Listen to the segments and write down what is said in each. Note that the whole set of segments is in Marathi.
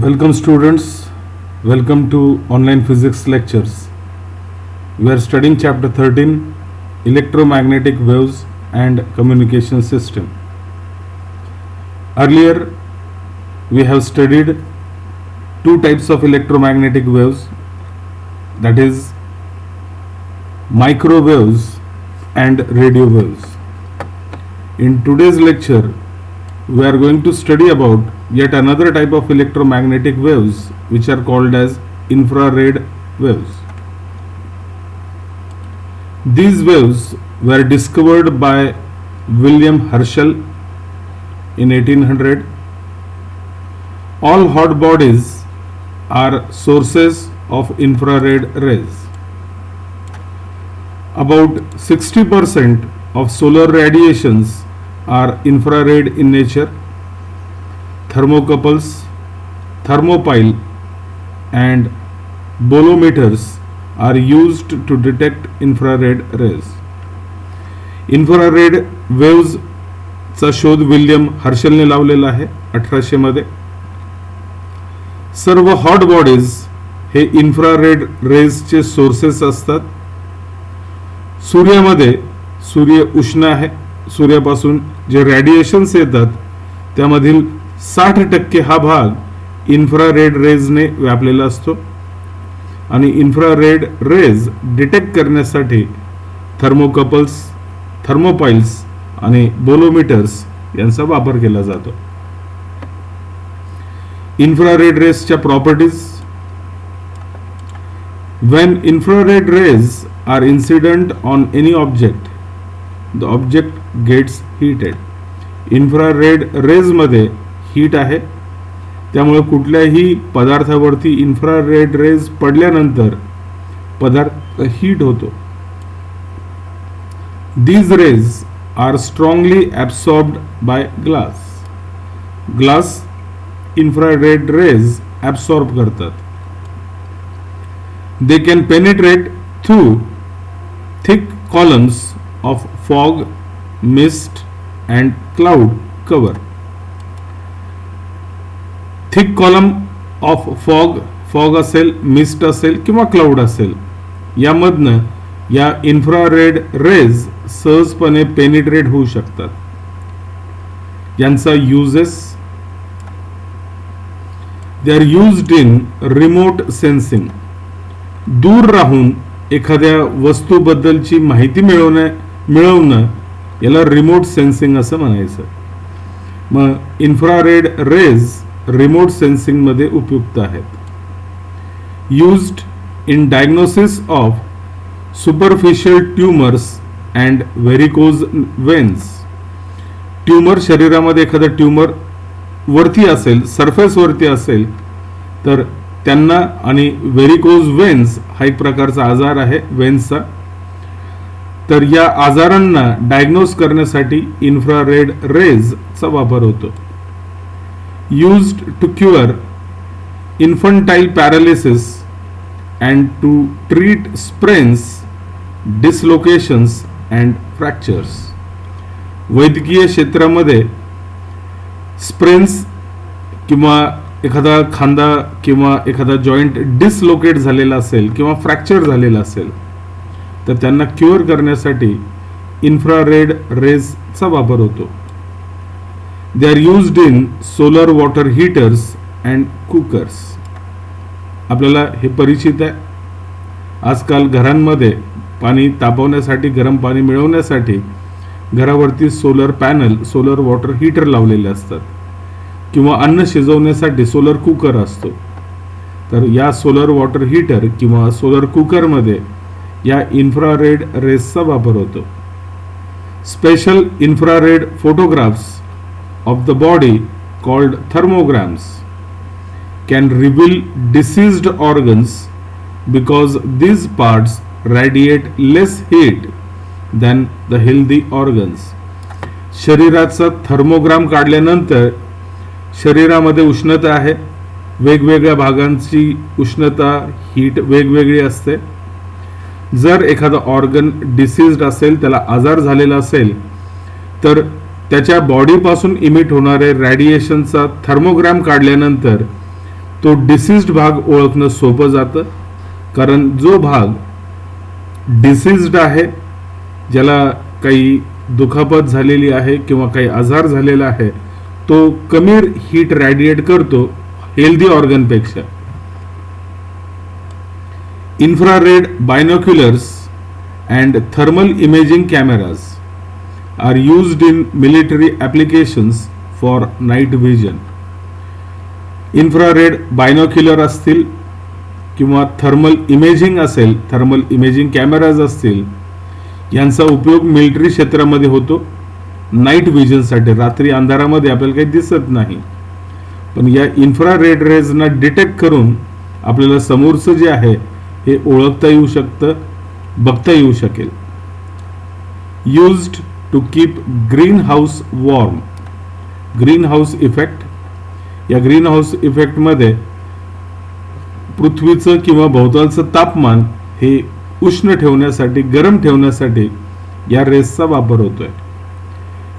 Welcome students, welcome to online physics lectures. We are studying chapter 13 electromagnetic waves and communication system. Earlier we have studied two types of electromagnetic waves, that is microwaves and radio waves. In today's lecture we are going to study about yet another type of electromagnetic waves which are called as infrared waves. These waves were discovered by William Herschel in 1800. All hot bodies are sources of infrared rays. About 60% of solar radiations are infrared in nature. Thermocouples, thermopile and bolometers are used to detect infrared rays. Infrared waves चा शोध विल्यम हर्शलने लावलेला आहे 1800 मध्ये. सर्व हॉट बॉडीज हे इन्फ्रारेड रेजचे सोर्सेस असतात. सूर्यामध्ये सूर्य उष्ण आहे. सूर्यापासून जे रेडिएशन्स येतात त्यामधील 60% हा भाग इन्फ्रारेड रेजने व्यापलेला असतो आणि इन्फ्रारेड रेज डिटेक्ट करण्यासाठी थर्मोकपल्स, थर्मोपाइल्स आणि बोलोमीटर्स यांचा वापर केला जातो. इन्फ्रारेड रेजच्या properties. When infrared rays are incident on any object, the object gets heated. Infrared rays मध्ये हीट आहे, त्यामुळे कुठल्याही पदार्थावरती इन्फ्रारेड रेज पडल्यानंतर पदार्थ हीट होतो. These rays are strongly absorbed by glass. Glass infrared rays absorb करतात. They can penetrate through thick columns of fog, mist and cloud cover. Thick column of fog असेल, मिस्ट असेल किंवा क्लाउड असेल, यामधनं या इन्फ्रारेड रेज सहजपणे पेनिट्रेट होऊ शकतात. यांचा uses. They are used in remote sensing. दूर राहून एखाद्या वस्तूबद्दलची माहिती मिळवणं याला रिमोट सेन्सिंग असं म्हणायचं. मग इन्फ्रारेड रेज रिमोट सेन्सिंग मध्ये उपयुक्त आहेत. Used in diagnosis of superficial tumours and varicose veins. Tumour, शरीरामध्ये एखादा ट्यूमर वरती असेल, सरफेस वरती असेल तर त्यांना, आणि व्हेरिकोज वेन्स हा एक प्रकारचा आजार आहे वेन्सचा, तर या आजारांना डायग्नोज करण्यासाठी इन्फ्रारेड रेजचा वापर होतो. Used to cure infantile paralysis and to treat sprains, dislocations and fractures. वैद्यकीय क्षेत्रामध्ये स्प्रेन्स किंवा एखादा खांदा किंवा एखादा जॉईंट डिसलोकेट झालेला असेल किंवा फ्रॅक्चर झालेला असेल तर त्यांना क्युअर करण्यासाठी इन्फ्रारेड रेजचा वापर होतो. They are used in solar water heaters and cookers. आपल्याला हे परिचित आहे. आजकाल घरांमध्ये पाणी तापवण्यासाठी, गरम पाणी मिळवण्यासाठी घरावरती solar panel, solar water heater लावलेले असतात, किंवा अन्न शिजवण्यासाठी सोलर कुकर असतो. तर या सोलर वॉटर हीटर किंवा सोलर कुकरमध्ये या इन्फ्रारेड रेजचा वापर होतो. Special infrared photographs of the body called thermograms can reveal diseased organs because these parts radiate less heat than the healthy organs. शरीराचा थर्मोग्राम काढल्यानंतर शरीरामध्ये उष्णता आहे, वेगवेगळ्या भागांची उष्णता, हीट वेगवेगळी असते. जर एखादा ऑर्गन डिसीज्ड असेल, त्याला आजार झालेला असेल, तर त्याच्या बॉडीपासून इमिट होणारे रेडिएशनचा थर्मोग्राम काढल्यानंतर तो डिसीज्ड भाग ओळखणं सोपं जातं, कारण जो भाग डिसीज्ड आहे, ज्याला काही दुखापत झालेली आहे किंवा काही आजार झालेला आहे, तो कमी हीट रॅडिएट करतो हेल्दी ऑर्गनपेक्षा. Infrared binoculars and thermal imaging cameras are used in military applications for night vision. Infrared binocular असतील किंवा थर्मल इमेजिंग असेल, थर्मल इमेजिंग कॅमेराज असतील, यांचा उपयोग मिलिटरी क्षेत्रामध्ये होतो नाईट व्हिजनसाठी. रात्री अंधारामध्ये आपल्याला काही दिसत नाही, पण या इन्फ्रारेड रेजना डिटेक्ट करून आपल्याला समोरचं जे आहे हे ओळखता येऊ शकतं, बघता येऊ शकेल. Used to keep greenhouse warm. Greenhouse effect. या ग्रीन हाऊस इफेक्टमध्ये पृथ्वीचं किंवा भोवतालचं तापमान हे उष्ण ठेवण्यासाठी, गरम ठेवण्यासाठी या रेसचा वापर होतोय.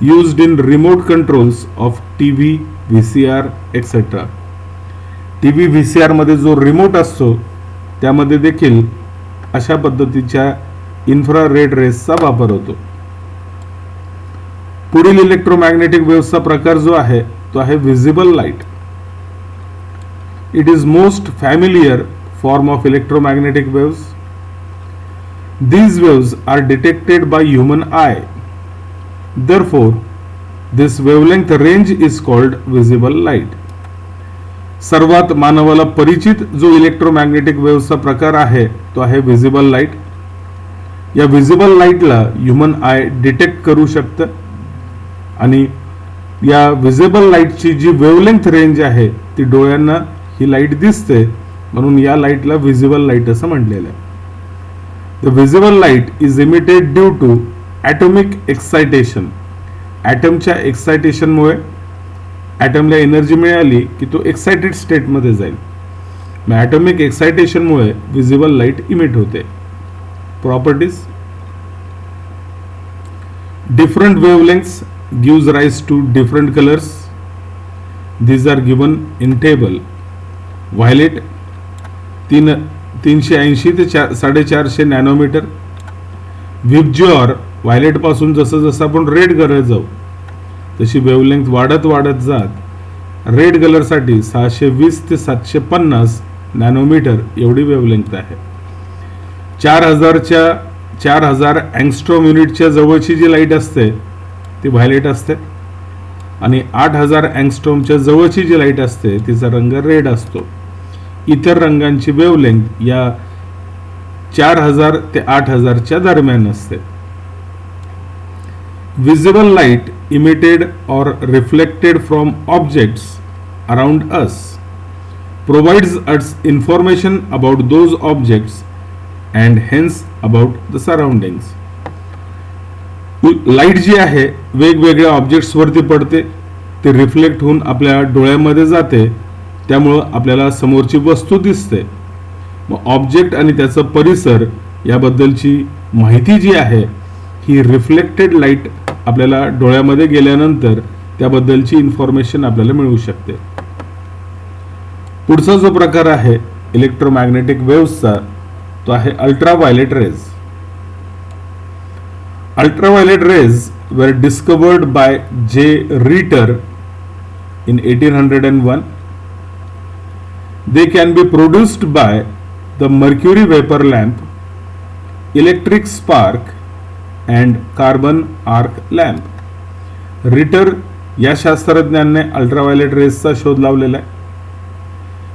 Used in remote controls of TV, VCR etcetera. TV, VCR मध्ये जो रिमोट असतो त्यामध्ये देखील अशा पद्धतीच्या इन्फ्रारेड रेसचा वापर होतो. पुढील इलेक्ट्रोमॅग्नेटिक वेव्हचा प्रकार जो आहे तो आहे visible light. It is most familiar form of electromagnetic waves. These waves are detected by human eye. Therefore, this wavelength range is called visible light. सर्वात मानवाला परिचित जो इलेक्ट्रोमॅग्नेटिक वेव्हचा प्रकार आहे तो आहे व्हिजिबल लाईट. या व्हिजिबल लाईटला ह्युमन आय डिटेक्ट करू शकतं आणि या व्हिजिबल लाईटची जी वेव्हलेंथ रेंज आहे ती डोळ्यांना ही लाईट दिसते, म्हणून या लाईटला व्हिजिबल लाईट असं म्हटलेलं आहे. The visible light is emitted due to atomic excitation. ॲटमच्या एक्सायटेशनमुळे ॲटमला एनर्जी मिळाली की तो एक्सायटेड स्टेटमध्ये जाईल. मग ॲटॉमिक एक्सायटेशनमुळे व्हिजिबल लाईट इमिट होते. Properties. Different wavelengths gives rise to different colours. these are given in table. Violet 380 ते 450 नॅनोमीटर. व्हिबज्युअर व्हायलेट पासून जसं जसं आपण रेड कलर जाऊ तशी वेवलेंथ वाढत वाढत जात रेड कलर साठी 620 ते 750 नॅनोमीटर एवढी वेवलेंथ आहे. 4000 अँगस्ट्रॉम युनिटच्या जवळची जी लाईट असते ती व्हायलेट असते आणि 8000 अँगस्ट्रॉमच्या जवळची जी लाईट असते तिचा रंग रेड असतो. इतर रंगांची वेवलेंथ या 4000 ते 8000 च्या दरम्यान असते. Visible light emitted or reflected from objects around us provides us information about those objects and hence about the surroundings. Light जी आहे वेगवेगळ्या ऑब्जेक्ट्स वरती पडते, ते रिफ्लेक्ट होऊन आपल्या डोळ्यामध्ये जाते, त्यामुळं आपल्याला समोरची वस्तू दिसते. मग ऑब्जेक्ट आणि त्याचा परिसर याबद्दलची माहिती जी आहे ही रिफ्लेक्टेड लाईट आपल्याला डोळ्यामध्ये गेल्यानंतर त्याबद्दलची इन्फॉर्मेशन आपल्याला मिळू शकते. पुढचा जो प्रकार आहे इलेक्ट्रोमॅग्नेटिक वेव्हचा तो आहे ultraviolet rays. Ultraviolet rays were discovered by J. Ritter in 1801. They can be produced by the mercury vapor lamp, electric spark and carbon arc lamp. रिटर या शास्त्रज्ञांनी अल्ट्राव्हायलेट रेजचा शोध लावलेला आहे.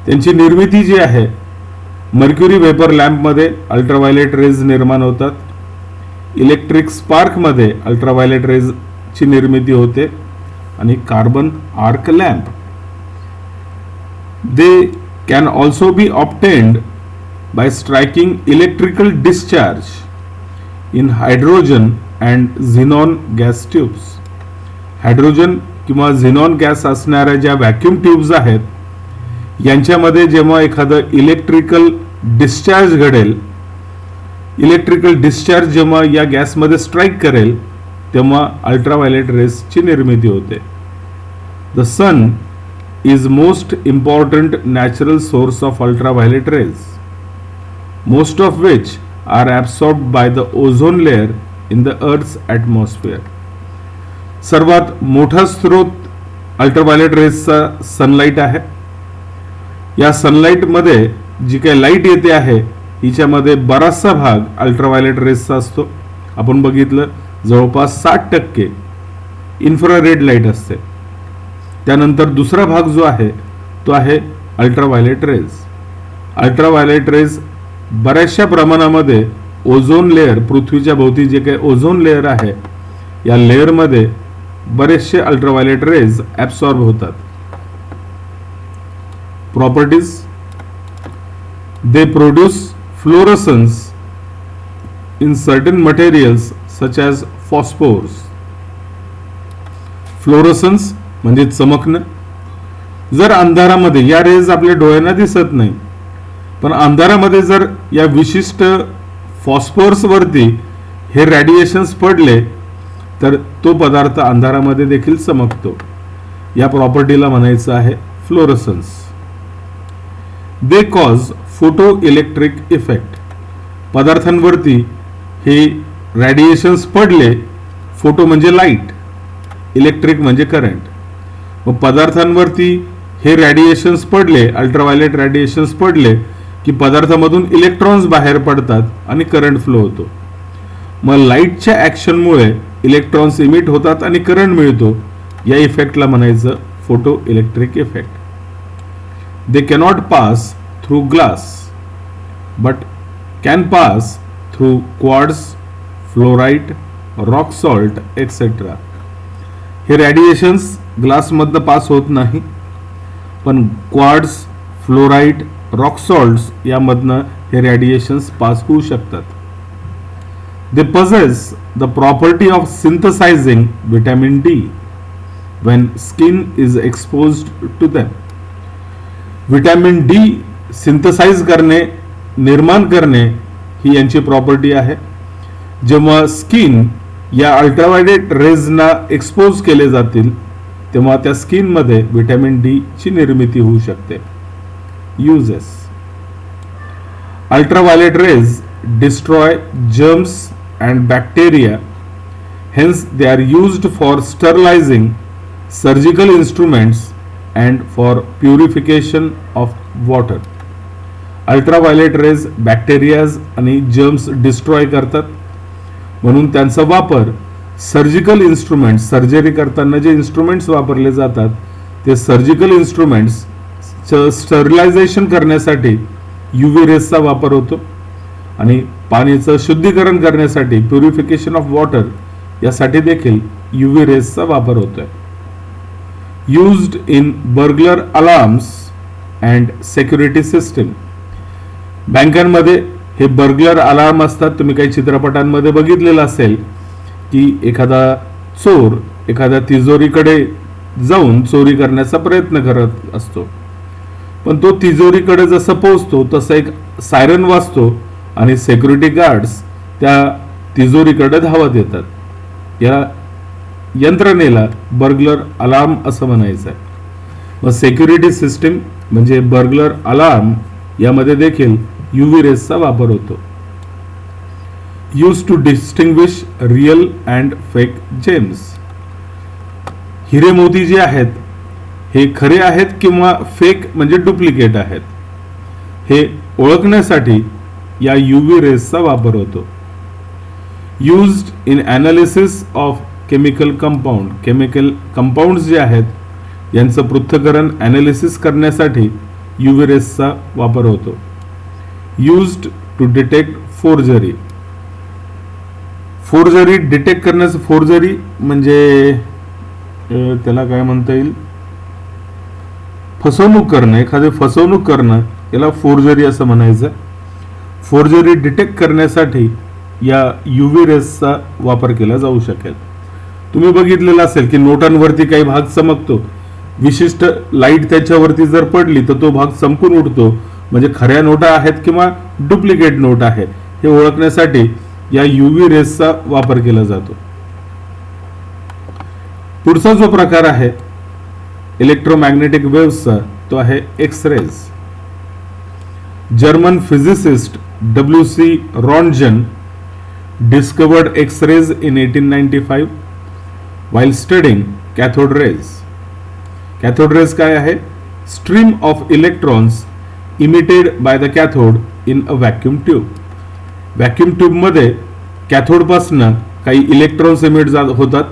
त्यांची निर्मिती जी आहे मर्क्युरी वेपर लॅम्प मध्ये अल्ट्राव्हायलेट रेज निर्माण होतात. इलेक्ट्रिक स्पार्क मध्ये अल्ट्राव्हायलेट रेज ची निर्मिती होते आणि carbon arc lamp. They can also be obtained by striking electrical discharge in hydrogen and xenon gas tubes. Hydrogen किंवा झिनॉन गॅस असणाऱ्या ज्या व्हॅक्यूम ट्यूब्स आहेत यांच्यामध्ये जेव्हा एखादं इलेक्ट्रिकल डिस्चार्ज घडेल, इलेक्ट्रिकल डिस्चार्ज जेव्हा या गॅसमध्ये स्ट्राईक करेल तेव्हा अल्ट्राव्हायलेट रेसची निर्मिती होते. The sun is most important natural source of ultraviolet rays, most of which are absorbed by the ozone layer in the Earth's atmosphere. सर्वात मोठा स्रोत अल्ट्राव्हायोलेट रेजचा सनलाईट आहे. या सनलाईटमध्ये जी काही लाईट येते आहे हिच्यामध्ये बराचसा भाग अल्ट्राव्हायोलेट रेजचा असतो. आपण बघितलं जवळपास 60% इन्फ्रारेड लाईट असते. त्यानंतर दुसरा भाग जो आहे तो आहे अल्ट्राव्हायोलेट रेज. अल्ट्राव्हायोलेट रेज बऱ्याचशा प्रमाणामध्ये ओझोन लेअर, पृथ्वीच्या भोवती जे काही ओझोन लेअर आहे या लेअरमध्ये बरेचसे अल्ट्राव्हायोलेट रेज ॲब्सॉर्ब होतात. Properties: they produce fluorescence in certain materials such as phosphors. Fluorescence म्हणजे चमकणं. जर अंधारामध्ये या रेज आपल्या डोळ्यांना दिसत नाही, पण अंधारामध्ये जर या विशिष्ट फॉस्फोरस वरती हे रेडिएशन्स पडले तर तो पदार्थ अंधारामध्ये देखील चमकतो. या प्रॉपर्टीला म्हणायचं आहे fluorescence. They cause photo electric effect. पदार्थांवरती हे रेडिएशन्स पडले, फोटो म्हणजे लाईट, इलेक्ट्रिक म्हणजे करंट. मग पदार्थांवरती हे रेडिएशन्स पडले, अल्ट्राव्हायोलेट रेडिएशन्स पडले की पदार्थामधून इलेक्ट्रॉन्स बाहेर पडतात आणि करंट फ्लो होतो. मग लाईटच्या ॲक्शनमुळे इलेक्ट्रॉन्स इमिट होतात आणि करंट मिळतो. या इफेक्टला म्हणायचं photo electric effect. They cannot pass through glass but can pass through quartz, fluorite, rock salt etcetera. हे रेडिएशन्स ग्लासमधनं पास होत नाही, पण क्वार्ट्ज, फ्लोराइट, रॉक सॉल्ट्स यामधनं हे रेडिएशन्स पास होऊ शकतात. They possess the property of synthesising vitamin D when skin is exposed to them. Vitamin D synthesise करणे, निर्माण करणे ही यांची प्रॉपर्टी आहे. जेव्हा स्किन या अल्ट्राव्हायोलेट रेजना एक्सपोज केले जातील तेव्हा त्या स्किनमध्ये विटॅमिन डी ची निर्मिती होऊ शकते. Uses: ultraviolet rays destroy germs and bacteria, hence they are used for sterilizing surgical instruments and for purification of water. Ultraviolet rays bacterias आणि जर्म्स डिस्ट्रॉय करतात, म्हणून त्यांचा वापर सर्जिकल इन्स्ट्रुमेंट्स, सर्जरी करताना जे इन्स्ट्रुमेंट्स वापरले जातात ते सर्जिकल इन्स्ट्रुमेंट्स स्टरिलायझेशन करण्यासाठी UV रेजचा वापर होतो. आणि पाण्याचं शुद्धीकरण करण्यासाठी, प्युरिफिकेशन ऑफ वॉटर यासाठी देखील UV रेजचा वापर होतोय. Used in burglar alarms and security system. बँकांमध्ये हे बर्गलर अलार्म असतात. तुम्ही काही चित्रपटांमध्ये बघितलेलं असेल की एखादा चोर एखाद्या तिजोरीकडे जाऊन चोरी करण्याचा प्रयत्न करत असतो, पण तो तिजोरीकडे जसं पोहोचतो तसं एक सायरन वाजतो आणि सिक्युरिटी गार्ड्स त्या तिजोरीकडे धावत येतात. या यंत्रणेला बर्गलर अलार्म असं म्हणायचं आहे. मग सिक्युरिटी सिस्टीम म्हणजे बर्गलर अलार्म यामध्ये देखील UV रेजचा वापर होतो. Use to distinguish real and fake gems. हिरे मोती जे आहेत हे खरे आहेत किंवा फेक म्हणजे डुप्लिकेट आहेत हे ओळखण्यासाठी या UV रेजचा वापर होतो. Used in analysis of chemical compound. Chemical compounds जे आहेत यांचं पृथक्करण ॲनालिसिस करण्यासाठी UV रेजचा वापर होतो. Used to detect forgery. Forgery detect करण्याचं, फोर्जरी म्हणजे त्याला काय म्हणता येईल, फसवणूक करणं, एखादी फसवणूक करणं, याला फोर्जरी असं म्हणायचं. फोर्जरी डिटेक्ट करण्यासाठी या UV रेजचा वापर केला जाऊ शकेल. तुम्ही बघितलेलं असेल की नोटांवरती काही भाग चमकतो, विशिष्ट लाईट त्याच्यावरती जर पडली तर तो भाग चमकून उठतो, म्हणजे खऱ्या नोटा आहेत किंवा डुप्लिकेट नोट आहे हे ओळखण्यासाठी या UV रेजचा वापर केला जातो. पुढचा जो प्रकार आहे इलेक्ट्रोमॅग्नेटिक वेव्हचा तो आहे X rays. German physicist WC Roentgen discovered X-rays in 1895 while studying cathode rays. Cathode rays काय आहे? Stream of electrons emitted by the cathode in a vacuum tube. Vacuum tube मध्ये कॅथोड पासून काही इलेक्ट्रॉन्स इमिट होतात.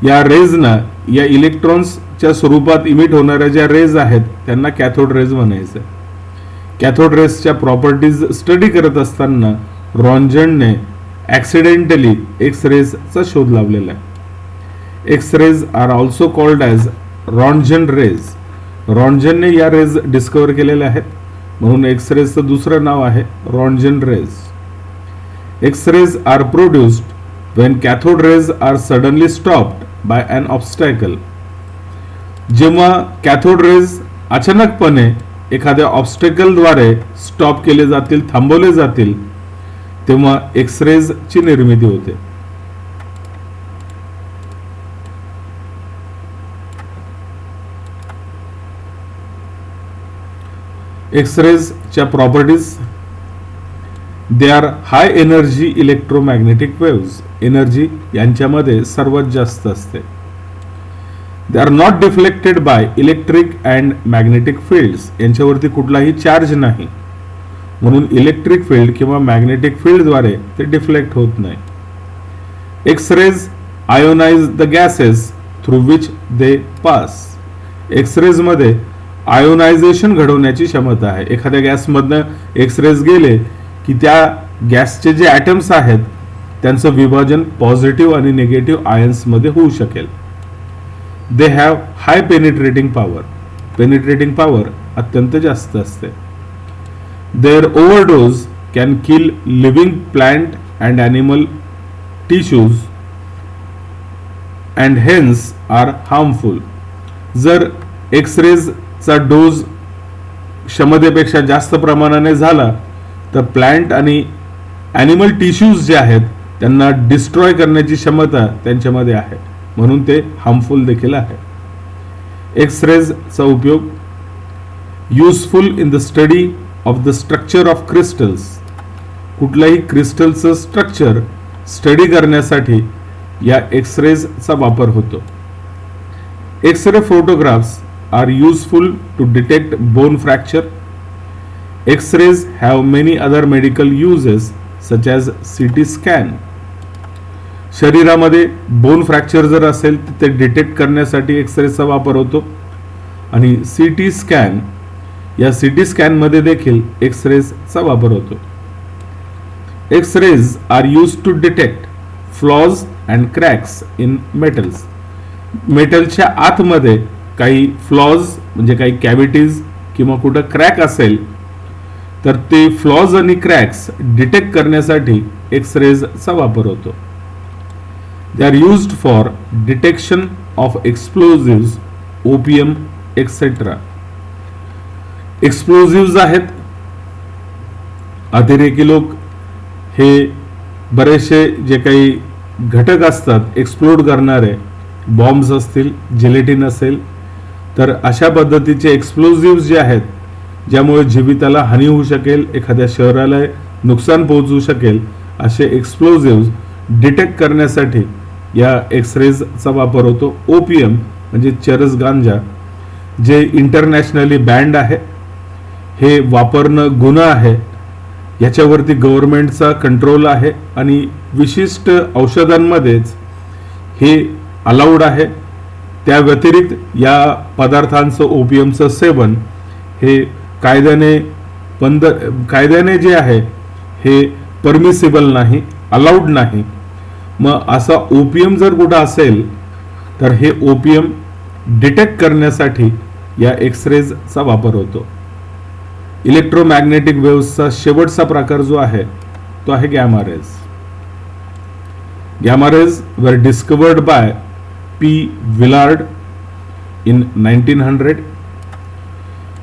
या रेजना या इलेक्ट्रॉन्सच्या स्वरूपात इमिट होणाऱ्या ज्या रेज आहेत त्यांना कॅथोड रेज म्हणायचं. कॅथोड रेजच्या प्रॉपर्टीज स्टडी करत असताना रॉन्टजनने ॲक्सिडेंटली एक्स रेजचा शोध लावलेला आहे. X rays are also called as Roentgen rays. रॉन्टजनने या रेज डिस्कवर केलेल्या आहेत म्हणून एक्स रेजचं दुसरं नाव आहे Roentgen rays. X rays are produced when cathode rays are suddenly stopped by an obstacle. जेव्हा कॅथोड रेज अचानकपणे एखाद्या ऑब्स्टेकल द्वारे स्टॉप केले जातील, थांबवले जातील, तेव्हा एक्स रेज ची निर्मिती होते. एक्स रेज च्या properties. They are high energy electromagnetic waves. Energy यांच्यामध्ये सर्वात जास्त असते. They are not deflected by electric and magnetic fields. यांच्यावरती कुठलाही चार्ज नाही म्हणून इलेक्ट्रिक फील्ड किंवा मॅग्नेटिक फील्डद्वारे ते डिफ्लेक्ट होत नाही. X rays ionise the gases through which they pass. X rays मध्ये आयोनायझेशन घडवण्याची क्षमता आहे. एखाद्या गॅसमधनं एक्स रेज गेले की त्या गॅसचे जे ॲटम्स आहेत त्यांचं विभाजन पॉझिटिव्ह आणि निगेटिव्ह आयन्स मध्ये होऊ शकेल. They have high penetrating power. Penetrating power अत्यंत जास्त असते. Their overdose can kill living plant and animal tissues and hence are harmful. जर एक्स रेजचा डोज क्षमतेपेक्षा जास्त प्रमाणाने झाला तर प्लांट आणि ॲनिमल टिश्यूज जे आहेत त्यांना डिस्ट्रॉय करण्याची क्षमता त्यांच्यामध्ये आहे म्हणून ते हार्मफुल देखील आहे. एक्स रेजचा उपयोग useful in the study of the structure of crystals. कुठल्याही क्रिस्टलचं स्ट्रक्चर स्टडी करण्यासाठी या एक्स रेजचा वापर होतो. X ray photographs are useful to detect bone fracture. X-rays have many other medical uses such as CT scan. शरीरामध्ये बोन फ्रॅक्चर जर असेल तर ते डिटेक्ट करण्यासाठी एक्सरेचा वापर होतो आणि CT स्कॅन या CT स्कॅन मध्ये देखील एक्सरेचा वापर होतो. X rays are used to detect flaws and cracks in metals. मेटलच्या आतमध्ये काही फ्लॉज म्हणजे काही कॅव्हिटीज किंवा कुठं क्रॅक असेल तर ते फ्लॉज आणि क्रॅक्स डिटेक्ट करण्यासाठी एक्स रेजचा वापर होतो. They are used for detection of explosives, OPM etcetera. Explosives आहेत. अतिरेकी लोक हे बरेचसे जे काही घटक असतात एक्सप्लोड करणारे, बॉम्ब्स असतील, जिलेटिन असेल, तर अशा पद्धतीचे एक्सप्लोजिव्स जे आहेत ज्यामुळे जीविताला हानी होऊ शकेल, एखाद्या शहराला नुकसान पोहोचू शकेल, असे एक्सप्लोजिव्स डिटेक्ट करण्यासाठी या एक्स रेजचा वापर होतो. ओपीएम म्हणजे चरस गांजा जे इंटरनॅशनली बँड आहे. हे वापरणं गुन्हा आहे. याच्यावरती गव्हर्नमेंटचा कंट्रोल आहे आणि विशिष्ट औषधांमध्येच हे अलाउड आहे. त्या व्यतिरिक्त या पदार्थांचं ओपीएमचं सेवन हे कायद्याने जे आहे हे परमिसिबल नाही, अलाउड नाही. मग असा ओपीएम जर कुठं असेल तर हे ओपीएम डिटेक्ट करण्यासाठी या एक्सरेजचा वापर होतो. इलेक्ट्रोमॅग्नेटिक वेव्हचा शेवटचा प्रकार जो आहे तो आहे gamma rays. Gamma rays were discovered by P. Villard in 1900.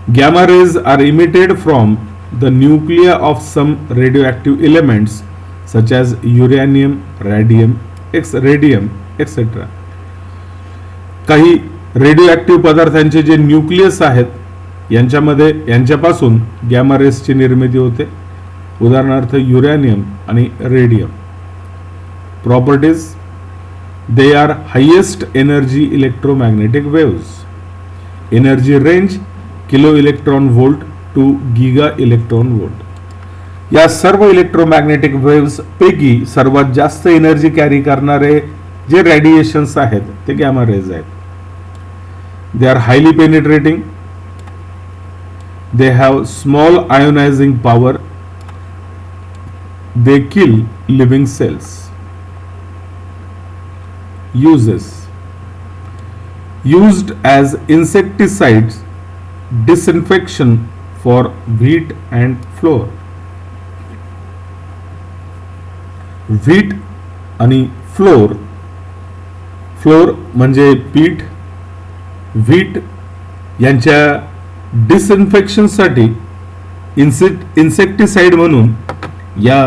Gamma rays are emitted from the nuclei of some radioactive elements such as uranium, radium, etc. काही रेडिओ ॲक्टिव्ह पदार्थांचे जे न्यूक्लियस आहेत यांच्यापासून गॅमा रेसची निर्मिती होते. उदाहरणार्थ युरॅनियम आणि radium. Properties, they are highest energy electromagnetic waves. Energy range kilo electron volt to giga electron volt. या सर्व इलेक्ट्रोमॅग्नेटिक वेव्स पैकी सर्वात जास्त एनर्जी कॅरी करणारे जे रेडिएशन्स आहेत ते गॅमा रेज आहेत. They are highly penetrating. They have small ionising power. They kill living cells. Uses: used as insecticides, disinfection for wheat and flour. Wheat आणि फ्लोर. फ्लोर म्हणजे पीठ. व्हीट यांच्या डिसइन्फेक्शनसाठी इन्सेक्टिसाइड म्हणून या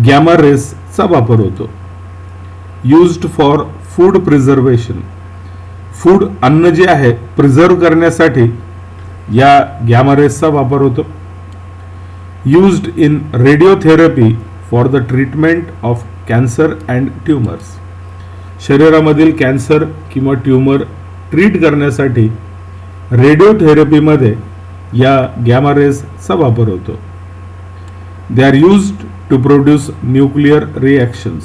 गॅमा रेसचा वापर होतो. Used for food preservation. Food, अन्न जे आहे प्रिझर्व करण्यासाठी या गॅमा रेसचा वापर होतो. Used in radiotherapy for the treatment of cancer and tumours. शरीरामधील कॅन्सर किंवा ट्युमर ट्रीट करण्यासाठी रेडिओथेरपीमध्ये या गॅमा रेसचा वापर होतो. They are used to produce nuclear reactions.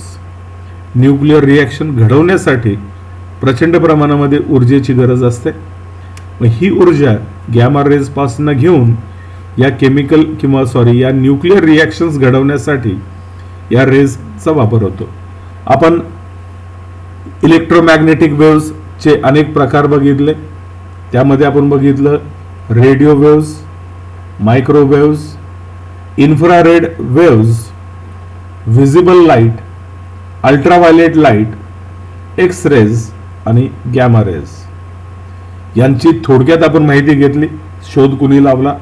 Nuclear reaction घडवण्यासाठी प्रचंड प्रमाणामध्ये ऊर्जेची गरज असते. मग ही ऊर्जा गॅमा रेज पासून घेऊन या या न्यूक्लिअर रिॲक्शन्स घडवण्यासाठी या रेजचा वापर होतो. आपण इलेक्ट्रोमॅग्नेटिक वेव्सचे अनेक प्रकार बघितले. त्यामध्ये आपण बघितलं radio waves, microwaves, infrared waves, visible light, ultraviolet light, X rays आणि गॅमा रेज. यांची थोडक्यात आपण माहिती घेतली. शोध कुणी लावला,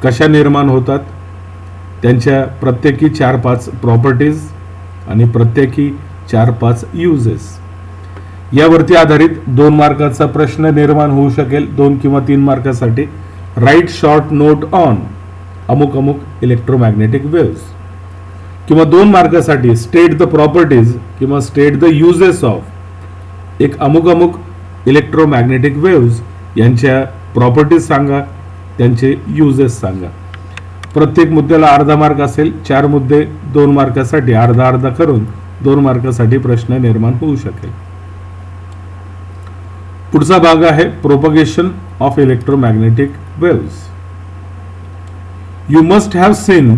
कशा निर्माण होतात, त्यांच्या प्रत्येकी 4-5 प्रॉपर्टीज आणि प्रत्येकी 4-5 युजेस. यावरती आधारित 2 मार्काचा प्रश्न निर्माण होऊ शकेल. 2 किंवा 3 मार्कासाठी राईट शॉर्ट नोट ऑन अमुक अमुक इलेक्ट्रोमॅग्नेटिक वेव्स, किंवा 2 मार्कासाठी स्टेट द प्रॉपर्टीज किंवा स्टेट द युजेस ऑफ एक अमुक अमुक इलेक्ट्रोमॅग्नेटिक वेव्स यांच्या प्रॉपर्टीज सांगा, त्यांचे युजेस सांगा. प्रत्येक मुद्द्याला अर्धा मार्क असेल. 4 मुद्दे 2 मार्कासाठी अर्धा अर्धा करून 2 मार्कासाठी प्रश्न निर्माण होऊ शकेल. पुढचा भाग आहे propagation of electromagnetic waves. You must have seen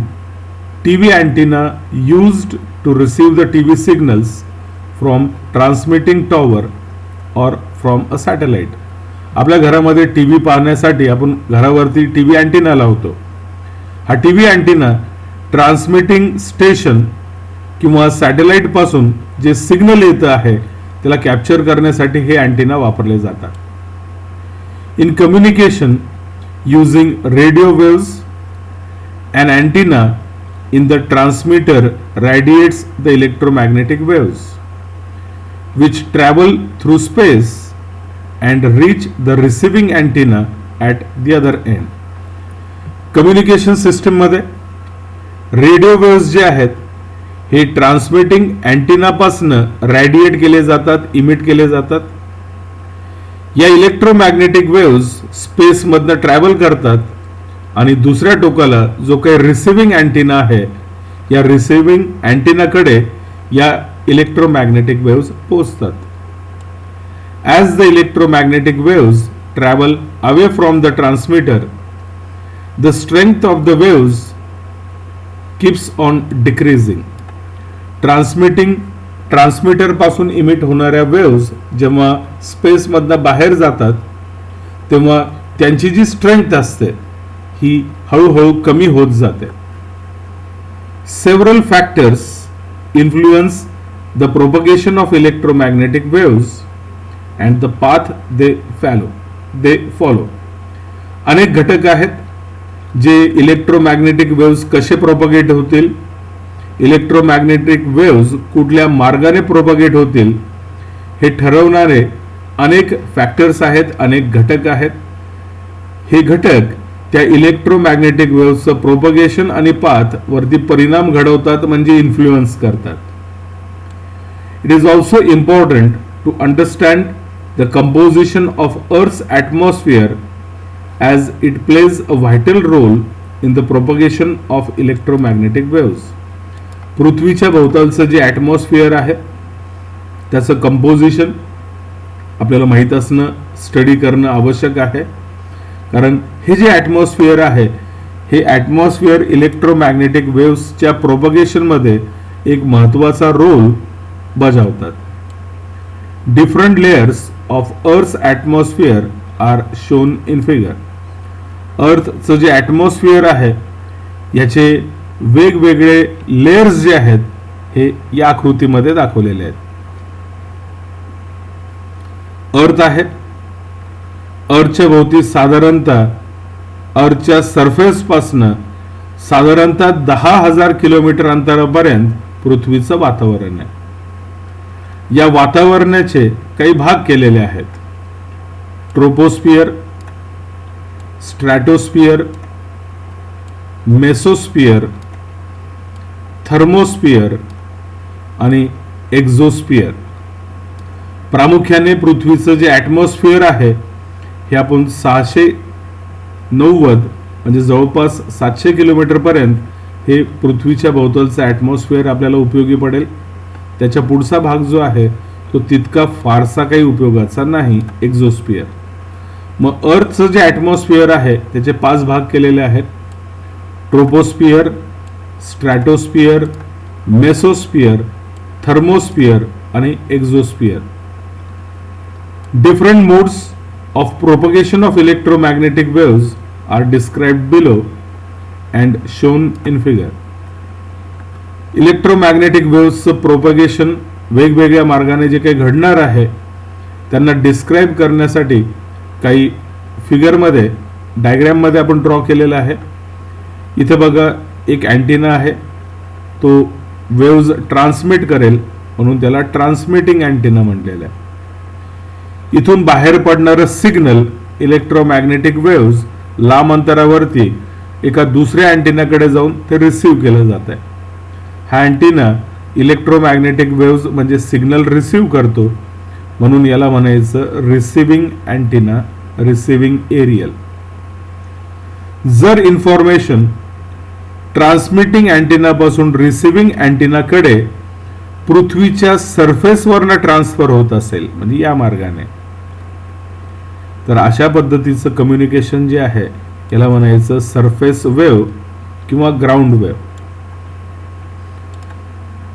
TV antenna used to receive the TV signals from transmitting tower or from a satellite. आपल्या घरामध्ये टीव्ही पाहण्यासाठी आपण घरावरती टीव्ही अँटेना लावतो. हा टीव्ही अँटेना ट्रान्समिटिंग स्टेशन किंवा सॅटेलाइट पासून जे सिग्नल येत आहे त्याला कॅप्चर करण्यासाठी हे अँटेना वापरले जातात. In communication using radio waves, an antenna in the transmitter radiates the electromagnetic waves which travel through space and reach the receiving antenna at the other end. Communication system मध्ये रेडिओ वेव्स जे आहेत हे ट्रान्समिटिंग अँटेना पासून रॅडिएट केले जातात, इमिट केले जातात. या इलेक्ट्रोमॅग्नेटिक वेव्स स्पेस मधनं ट्रॅव्हल करतात आणि दुसऱ्या टोकाला जो काही रिसिव्हिंग अँटेना आहे या रिसिव्हिंग अँटेनाकडे या इलेक्ट्रोमॅग्नेटिक वेव्स पोहोचतात. As the electromagnetic waves travel away from the transmitter, the strength of the waves keeps on decreasing. Transmitter पासून इमिट होणाऱ्या वेव्स जेव्हा स्पेसमधनं बाहेर जातात तेव्हा त्यांची जी स्ट्रेंथ असते ही हळूहळू कमी होत जाते. Several factors influence the propagation of electromagnetic waves and the path they follow. अनेक घटक आहेत जे इलेक्ट्रोमॅग्नेटिक वेव्स कसे प्रोपगेट होतील, इलेक्ट्रोमॅग्नेटिक वेव्स कुठल्या मार्गाने प्रोपगेट होतील हे ठरवणारे अनेक फॅक्टर्स आहेत, अनेक घटक आहेत. हे घटक त्या इलेक्ट्रोमॅग्नेटिक वेव्हचं प्रोपगेशन आणि पाथ वरती परिणाम घडवतात, म्हणजे इन्फ्लुएन्स करतात. It is also important to understand the composition of earth's atmosphere as it plays a vital role in the propagation of electromagnetic waves. पृथ्वीच्या भोवतालचं जे ॲटमॉस्फिअर आहे त्याचं कंपोजिशन आपल्याला माहीत असणं, स्टडी करणं आवश्यक आहे. कारण हे जे ॲटमॉस्फिअर आहे हे ॲटमॉस्फिअर इलेक्ट्रोमॅग्नेटिक वेव्सच्या प्रोपगेशनमध्ये एक महत्त्वाचा रोल बजावतात. Different layers of earth's atmosphere are shown in figure. अर्थचं जे ॲटमॉस्फिअर आहे याचे वेगवेगळे लेयर्स जे आहेत हे या आकृतीमध्ये दाखवलेले आहेत. अर्थ आहे, अर्थच्या भोवती साधारणतः अर्थच्या सरफेस पासनं साधारणतः 10,000 किलोमीटर अंतरापर्यंत पृथ्वीचं वातावरण आहे. या वातावरणाचे काही भाग केलेले आहेत. ट्रोपोस्फिअर, स्ट्रॅटोस्फिअर, मेसोस्फिअर, थर्मोस्फिअर आणि एक्झोस्फिअर. प्रामुख्याने पृथ्वीचं जे ॲटमॉस्फिअर आहे हे आपण 690 म्हणजे जवळपास 700 किलोमीटरपर्यंत हे पृथ्वीच्या भोवतालचं ॲटमॉस्फिअर आपल्याला उपयोगी पडेल. त्याच्या पुढचा भाग जो आहे तो तितका फारसा काही उपयोगाचा नाही, एक्झोस्फिअर. मग अर्थचं जे ॲटमॉस्फिअर आहे त्याचे 5 भाग केलेले आहेत. ट्रोपोस्फिअर, स्ट्रॅटोस्फिअर, मेसोस्फिअर, थर्मोस्फिअर आणि एक्झोस्फिअर. Different modes of propagation of electromagnetic waves are described below and shown in figure. Electromagnetic वेव्सचं प्रोपगेशन वेगवेगळ्या मार्गाने जे काही घडणार आहे त्यांना डिस्क्राईब करण्यासाठी काही फिगरमध्ये, डायग्रॅममध्ये आपण ड्रॉ केलेला आहे. इथे बघा एक अँटिना आहे, तो वेव्ज ट्रान्समिट करेल म्हणून त्याला ट्रान्समिटिंग अँटिना म्हटलेलं आहे. इथून बाहेर पडणारं सिग्नल इलेक्ट्रोमॅग्नेटिक वेव्स लांब अंतरावरती एका दुसऱ्या अँटिनाकडे जाऊन ते रिसीव्ह केलं जात आहे. हा अँटिना इलेक्ट्रोमॅग्नेटिक वेव्स म्हणजे सिग्नल रिसीव्ह करतो, म्हणून याला म्हणायचं रिसिव्हिंग अँटिना, रिसिव्हिंग एरियल. जर इन्फॉर्मेशन ट्रान्समिटिंग अँटिनापासून रिसिव्हिंग अँटिनाकडे पृथ्वीच्या सरफेसवरनं ट्रान्सफर होत असेल, म्हणजे या मार्गाने, तर अशा पद्धतीचं कम्युनिकेशन जे आहे याला म्हणायचं सरफेस वेव्ह किंवा ग्राउंड वेव्ह.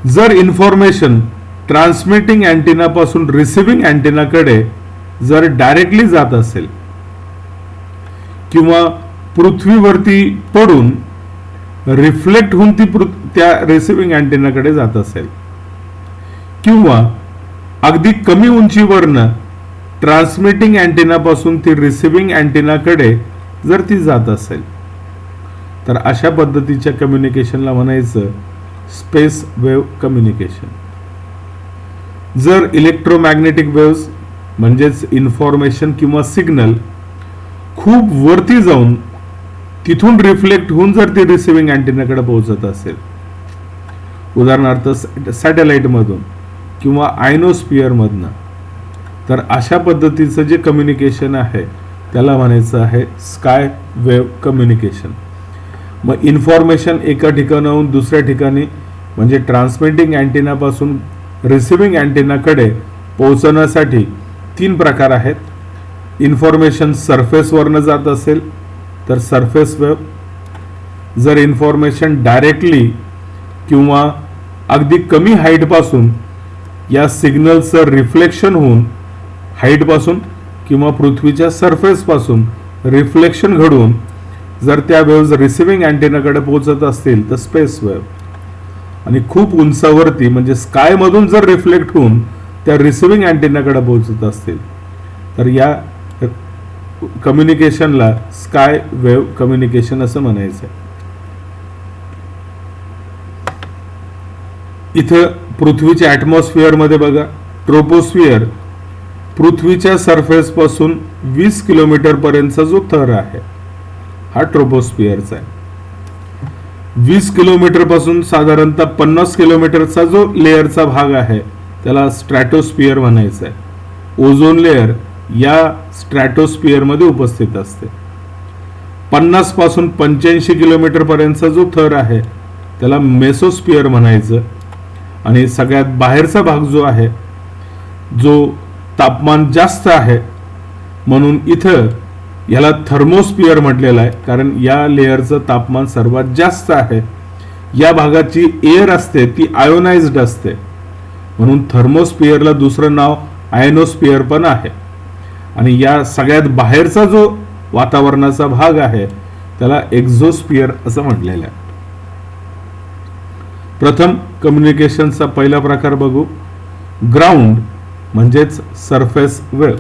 जर इन्फॉर्मेशन ट्रान्समिटिंग अँटिनापासून रिसिव्हिंग अँटिनाकडे जर डायरेक्टली जात असेल किंवा पृथ्वीवरती पडून रिफ्लेक्ट होऊन ती त्या रिसिव्हिंग अँटिनाकडे जात असेल किंवा अगदी कमी उंचीवरनं ट्रान्समिटिंग अँटिनापासून ती रिसिव्हिंग अँटिनाकडे जर ती जात असेल, तर अशा पद्धतीच्या कम्युनिकेशनला म्हणायचं स्पेस वेव्ह कम्युनिकेशन. जर इलेक्ट्रोमॅग्नेटिक वेव्स म्हणजेच इन्फॉर्मेशन किंवा सिग्नल खूप वरती जाऊन तिथून रिफ्लेक्ट होऊन जर ती रिसिव्हिंग अँटिनाकडे पोहोचत असेल, उदाहरणार्थ सॅटेलाइटमधून किंवा आयनोस्फिअरमधनं, तर अशा पद्धतीचं जे कम्युनिकेशन आहे त्याला म्हणायचं आहे स्काय वेव्ह कम्युनिकेशन. मग इन्फॉर्मेशन एका ठिकाणाहून दुसऱ्या ठिकाणी म्हणजे ट्रान्समिटिंग अँटिनापासून रिसिव्हिंग अँटिनाकडे पोहोचण्यासाठी 3 प्रकार आहेत. इन्फॉर्मेशन सरफेसवरनं जात असेल तर सरफेस वेव्ह. जर इन्फॉर्मेशन डायरेक्टली किंवा अगदी कमी हाईटपासून या सिग्नलचं रिफ्लेक्शन होऊन हाईटपासून किंवा पृथ्वीच्या सरफेसपासून रिफ्लेक्शन घडून जर त्या वेव्ज रिसिव्हिंग अँटिनाकडे पोहोचत असतील तर स्पेस वेव्ह. आणि खूप उंचावरती म्हणजे स्कायमधून जर रिफ्लेक्ट होऊन त्या रिसिव्हिंग अँटिनाकडे पोहोचत असतील तर या कम्युनिकेशनला स्काय वेव्ह कम्युनिकेशन असं म्हणायचं. इथं पृथ्वीच्या ॲटमॉस्फिअरमध्ये बघा, ट्रोपोस्फिअर पृथ्वीच्या सरफेस पासून 20 किलोमीटर पर्यंतचा जो थर आहे हा ट्रोपोस्फिअरचा आहे. 20 किलोमीटर पासून साधारणतः 50 किलोमीटरचा जो लेअरचा भाग आहे त्याला स्ट्रॅटोस्फिअर म्हणायचं आहे. ओझोन लेअर या स्ट्रॅटोस्फिअर मध्ये उपस्थित असते. 50 पासून 85 किलोमीटर पर्यंतचा जो थर आहे त्याला मेसोस्फिअर म्हणायचं. आणि सगळ्यात बाहेरचा भाग जो आहे जो तापमान जास्त आहे म्हणून इथं याला थर्मोस्फिअर म्हटलेलं आहे, कारण या लेअरचं तापमान सर्वात जास्त आहे. या भागाची एअर असते ती आयोनाइज्ड असते म्हणून थर्मोस्फिअरला दुसरं नाव आयनोस्फिअर पण आहे. आणि या सगळ्यात बाहेरचा जो वातावरणाचा भाग आहे त्याला एक्झोस्फिअर असं म्हटलेलं आहे. प्रथम कम्युनिकेशनचा पहिला प्रकार बघू. ग्राउंड म्हणजेच सरफेस वेव्ह.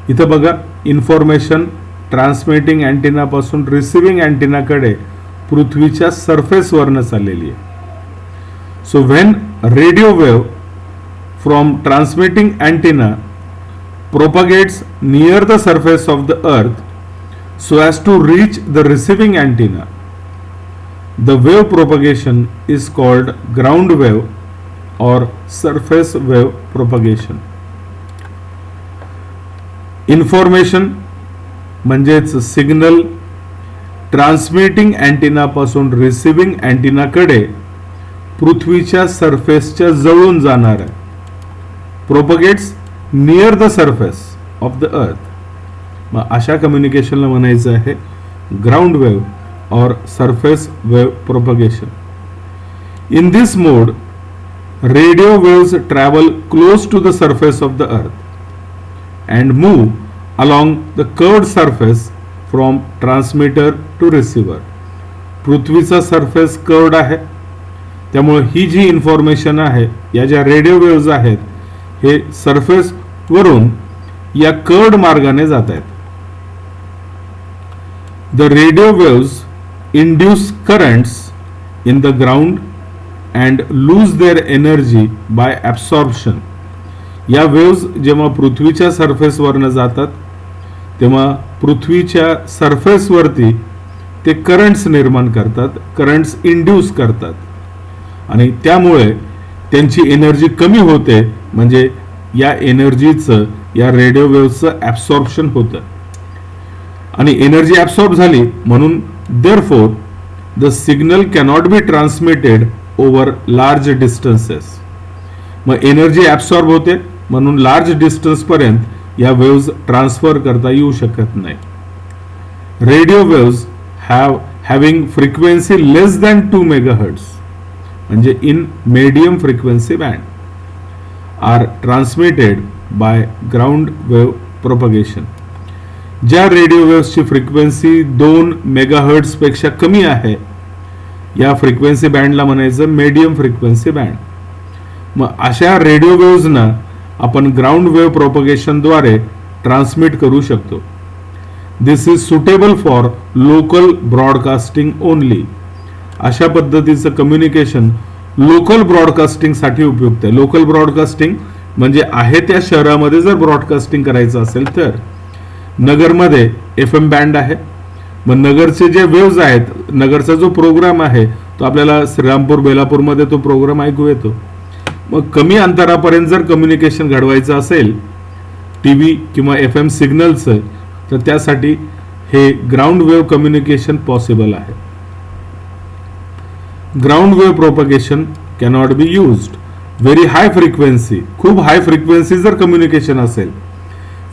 इथं बघा, इन्फॉर्मेशन ट्रान्समिटिंग अँटिना पासून रिसिव्हिंग अँटिनाकडे पृथ्वीच्या सरफेसवरनं चाललेली आहे. So when radio wave from transmitting antenna propagates near the surface of the earth so as to reach the receiving antenna, the wave propagation is called ground wave or surface wave propagation. Information म्हणजेच सिग्नल ट्रान्समिटिंग अँटिना पासून रिसिव्हिंग अँटिना कडे पृथ्वीच्या सरफेसच्या जवळून जाणार आहे. Propagates near the surface of the earth. मग अशा कम्युनिकेशनला म्हणायचं आहे ग्राउंड वेव्ह और surface wave propagation. In this mode radio waves travel close to the surface of the earth and move along the curved surface from transmitter to receiver. पृथ्वीचा सरफेस कर्व्ड आहे त्यामुळे ही जी इन्फॉर्मेशन आहे या ज्या रेडिओ वेव्स आहेत हे सरफेस वरून या कर्व्ड मार्गाने जात आहेत. The radio waves induce currents in the ground and lose their energy by absorption. या वेव्स जेव्हा पृथ्वीच्या सरफेसवरनं जातात तेव्हा पृथ्वीच्या सरफेसवरती ते करंट्स निर्माण करतात, करंट्स इंड्यूस करतात आणि त्यामुळे त्यांची एनर्जी कमी होते. म्हणजे या एनर्जीचं या रेडिओ वेव्हचं ॲब्सॉर्प्शन होतं आणि एनर्जी ॲब्सॉर्ब झाली म्हणून therefore the signal cannot be transmitted over large distances. मग एनर्जी ॲब्सॉर्ब होते म्हणून लार्ज डिस्टन्स पर्यंत या वेव्स ट्रान्सफर करता येऊ शकत नाही. Radio waves having frequency less than 2 megahertz म्हणजे in medium frequency band are transmitted by ground wave propagation. ज्या रेडिओ वेव्सची फ्रिक्वेन्सी 2 मेगाहर्ट्झ पेक्षा कमी आहे या फ्रिक्वेन्सी बँडला म्हणायचं मीडियम फ्रिक्वेन्सी बँड. मग अशा रेडिओ वेव्सना आपण ग्राउंड वेव्ह प्रोपगेशनद्वारे ट्रान्समिट करू शकतो. This is suitable for local broadcasting only. अशा पद्धतीचं कम्युनिकेशन लोकल ब्रॉडकास्टिंग साठी उपयुक्त आहे. लोकल ब्रॉडकास्टिंग म्हणजे आहे त्या शहरामध्ये जर ब्रॉडकास्टिंग करायचं असेल तर नगरमध्ये FM बँड आहे. मग नगरचे जे वेव्ज आहेत, नगरचा जो प्रोग्राम आहे तो आपल्याला श्रीरामपूर बेलापूरमध्ये तो प्रोग्राम ऐकू येतो. मग कमी अंतरापर्यंत जर कम्युनिकेशन घडवायचं असेल TV किंवा FM सिग्नलचं तर त्यासाठी हे ग्राउंड वेव्ह कम्युनिकेशन पॉसिबल आहे. Ground wave propagation cannot be used very high frequency. खूप हाय फ्रिक्वेन्सी जर कम्युनिकेशन असेल,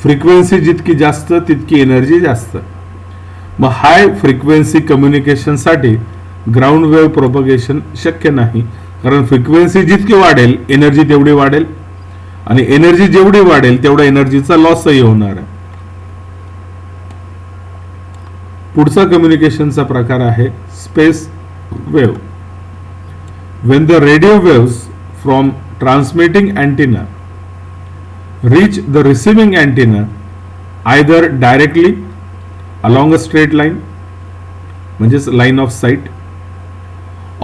फ्रिक्वेन्सी जितकी जास्त तितकी एनर्जी जास्त. मग हाय फ्रिक्वेन्सी कम्युनिकेशनसाठी ग्राउंड वेव्ह प्रोपगेशन शक्य नाही, कारण फ्रिक्वेन्सी जितकी वाढेल एनर्जी तेवढी वाढेल आणि एनर्जी जेवढी वाढेल तेवढा एनर्जीचा लॉसही होणार आहे. पुढचा कम्युनिकेशनचा प्रकार आहे space wave. When the radio waves from transmitting antenna reach the receiving antenna either directly along a straight line म्हणजेच line of sight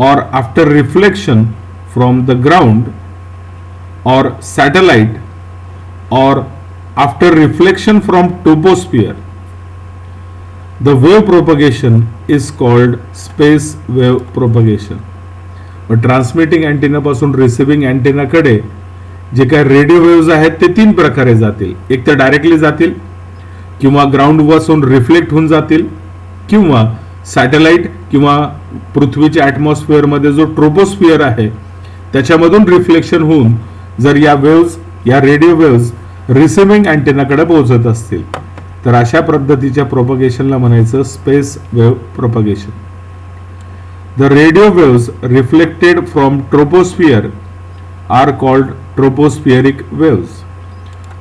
or after reflection from the ground or satellite or after reflection from troposphere, the wave propagation is called space wave propagation. मग ट्रान्समिटिंग अँटेना पासून रिसिव्हिंग अँटेनाकडे जे काय रेडिओ वेव्हज आहेत ते 3 प्रकारे जातील. एक तर डायरेक्टली जातील, किंवा ग्राउंड पासून रिफ्लेक्ट होऊन जातील, किंवा सॅटेलाइट किंवा पृथ्वीच्या ॲटमॉस्फिअर मध्ये जो ट्रोपोस्फिअर आहे त्याच्यामधून रिफ्लेक्शन होऊन जर या वेव्हज, या रेडिओ वेव्हज रिसिव्हिंग अँटेनाकडे पोहोचत असतील तर अशा पद्धतीच्या प्रोपगेशनला म्हणायचं space wave propagation. The radio waves reflected from troposphere are called tropospheric waves.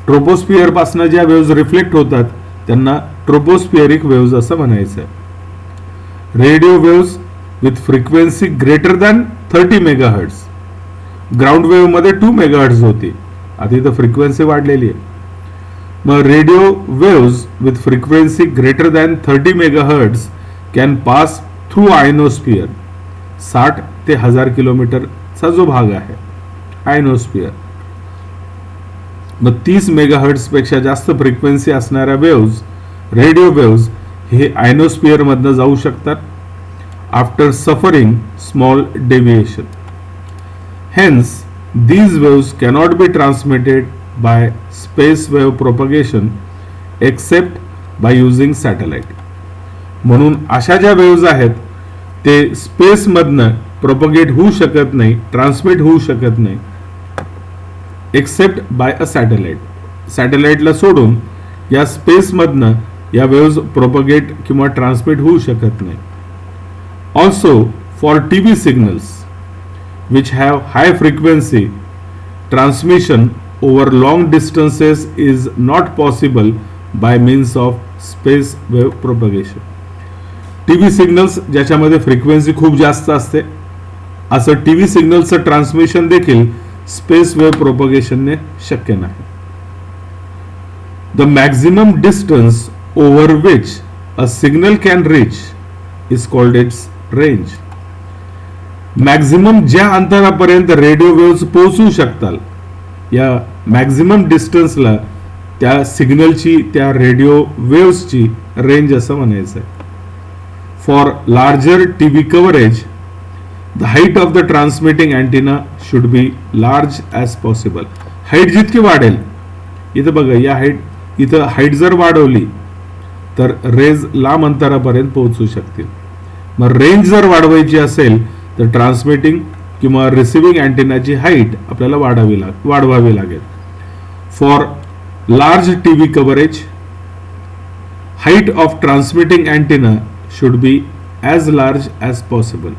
Troposphere पासून ज्या वेव्हज रिफ्लेक्ट होतात त्यांना ट्रोपोस्फिअरिक वेव्हज असं म्हणायचं. Radio waves with frequency greater than 30 megahertz. Ground wave मध्ये 2 मेगाहर्ट्झ होती, आता इथं फ्रिक्वेन्सी वाढलेली आहे. मग radio waves with frequency greater than 30 megahertz can pass through ionosphere. 60 ते 1000 किलोमीटरचा जो भाग आहे आयनोस्फिअर. मग 30 मेगाहर्ट्झ पेक्षा जास्त फ्रिक्वेन्सी असणाऱ्या वेव्हज, रेडिओ वेव्हज हे आयनोस्फिअर मधनं जाऊ शकतात after suffering small deviation. Hence these waves cannot be transmitted by space wave propagation except by using satellite. म्हणून अशा ज्या वेव्हज आहेत ते स्पेस मधनं प्रोपगेट होऊ शकत नाही, ट्रान्समिट होऊ शकत नाही एक्सेप्ट बाय अ सॅटेलाइट. सॅटेलाइटला सोडून या स्पेस मधनं या वेव्हज प्रोपगेट किंवा ट्रान्समिट होऊ शकत नाही. Also for TV signals which have high frequency, transmission over long distances is not possible by means of space wave propagation. TV signals ज्याच्यामध्ये फ्रिक्वेन्सी खूप जास्त असते असं टीव्ही सिग्नलचं ट्रान्समिशन देखील स्पेस वेव्ह प्रोपगेशनने शक्य नाही. The maximum distance over which a signal can reach is called its range. Maximum ज्या अंतरापर्यंत रेडिओ वेव्हज पोहोचू शकतात या मॅक्झिमम डिस्टन्सला त्या सिग्नलची, त्या रेडिओ वेव्हजची रेंज असं म्हणायचं आहे. For larger TV coverage the height of the transmitting antenna should B large as possible. Height जितकी वाढेल, इथं बघा या इथं हाईट जर वाढवली तर रेज लांब अंतरापर्यंत पोहोचू शकतील. मग रेंज जर वाढवायची असेल तर ट्रान्समिटिंग किंवा रिसिव्हिंग अँटेनाची हाईट आपल्याला वाढवावी लागेल. For large TV coverage height of transmitting antenna should be as large as possible.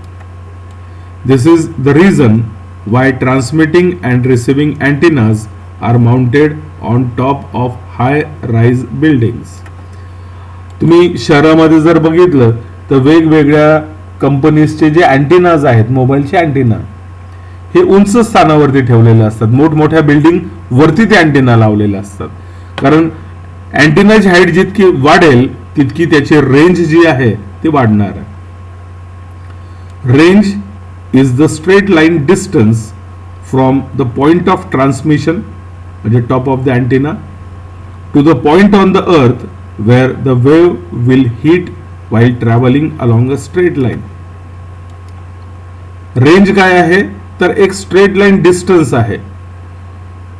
This is the reason why transmitting and receiving antennas are mounted on top of high rise buildings. तुम्ही शहरामध्ये जर बघितलं तर वेगवेगळ्या कंपनीजचे जे अँटेनाज आहेत, मोबाईलचे अँटेना, हे उंच स्थानावरती ठेवलेले असतात. मोठमोठ्या बिल्डिंग वरती ते अँटेना लावलेले असतात. कारण अँटेनाची हाईट जितकी वाढेल तितकी त्याची रेंज जी आहे ती वाढणार आहे. Range is the straight line distance from the point of transmission म्हणजे top of the antenna to the point on the earth where the wave will hit while traveling along a straight line. Range काय आहे तर एक स्ट्रेट लाईन डिस्टन्स आहे.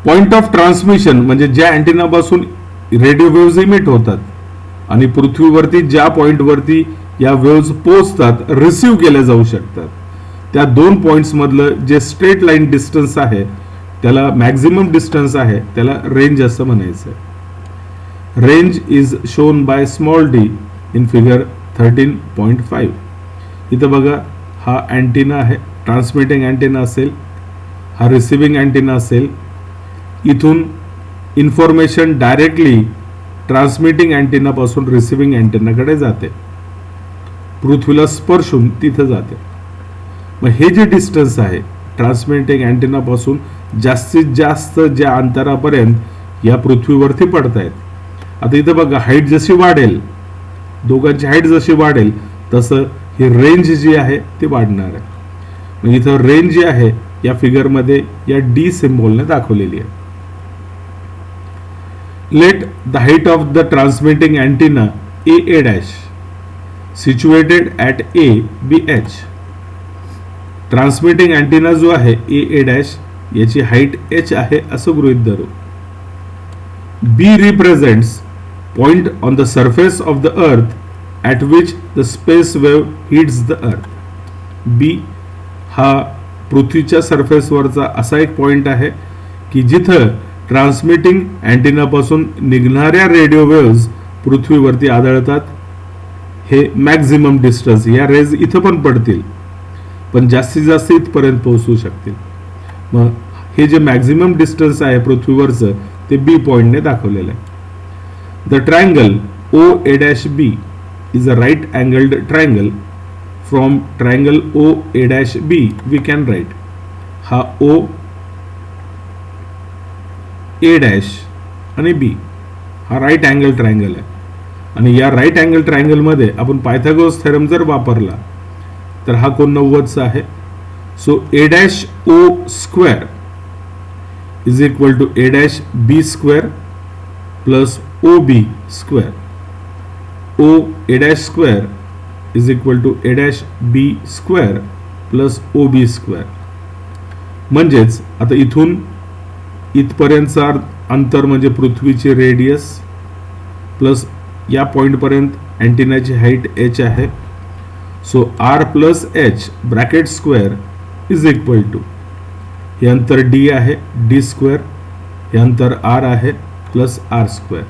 पॉइंट ऑफ ट्रान्समिशन म्हणजे ज्या अँटेना पासून रेडिओ वेव्हज इमिट होतात आणि पृथ्वीवरती ज्या पॉइंट वरती या वेव्हज पोहोचतात, रिसिव्ह केल्या जाऊ शकतात, त्या 2 पॉइंट्स मधलं जे स्ट्रेट लाईन डिस्टन्स आहे त्याला मॅक्झिमम डिस्टन्स आहे, त्याला रेंज असं म्हणायचं. Range is shown by small D in figure 13.5. इथं बघा हा अँटेना आहे, ट्रान्समिटिंग अँटेना असेल, हा रिसिव्हिंग अँटेना असेल. इथून इन्फॉर्मेशन डायरेक्टली ट्रान्समिटिंग अँटेना पासून रिसिव्हिंग अँटेनाकडे जाते, पृथ्वीला स्पर्शून तिथं जाते. मग हे जे डिस्टन्स आहे ट्रान्समिटिंग अँटेना पासून जास्तीत जास्त ज्या अंतरापर्यंत या पृथ्वीवरती पडतायत. आता इथं बघा हाईट जशी वाढेल, दोघांची हाईट जशी वाढेल तसं ही रेंज जी आहे ती वाढणार आहे. म्हणजे इथं रेंज जी आहे या फिगरमध्ये या डी सिम्बॉलने दाखवलेली आहे. Let the height of the transmitting antenna AA dash situated at A be h. Transmitting antenna जो आहे AA डॅश याची हाईट h आहे असं गृहीत धरू. B represents point on the surface of the अर्थ at which the space wave hits the earth. B हा पृथ्वीच्या सरफेसवरचा असा एक पॉइंट आहे की जिथं ट्रान्समिटिंग अँटेनापासून निघणाऱ्या रेडिओ वेव्हज पृथ्वीवरती आढळतात. हे मॅक्झिमम डिस्टन्स, या रेज इथं पण पडतील पण जास्तीत जास्त इथपर्यंत पोहोचू शकतील. मग हे जे मॅक्झिमम डिस्टन्स आहे पृथ्वीवरचं ते बी पॉइंटने दाखवलेलं आहे. The triangle O A dash B is a right angled triangle. From triangle O A dash B we can write. हा ओ ए डॅश आणि बी हा राईट अँगल ट्रायंगल आहे आणि या राईट अँगल ट्रायंगलमध्ये आपण पायथागोरस थेरम जर वापरला तर हा कोण 90चा आहे. So A dash O square is equal to A dash B square plus O B square. O A dash square is equal to A dash B square plus O B square. म्हणजेच आता इथून इथपर्यंतचा अंतर म्हणजे पृथ्वीचे रेडियस प्लस या पॉईंटपर्यंत अँटेनाची हाईट h आहे. So R plus H bracket square is equal to हे अंतर d आहे d स्क्वेअर, हे अंतर r आहे प्लस r स्क्वेअर.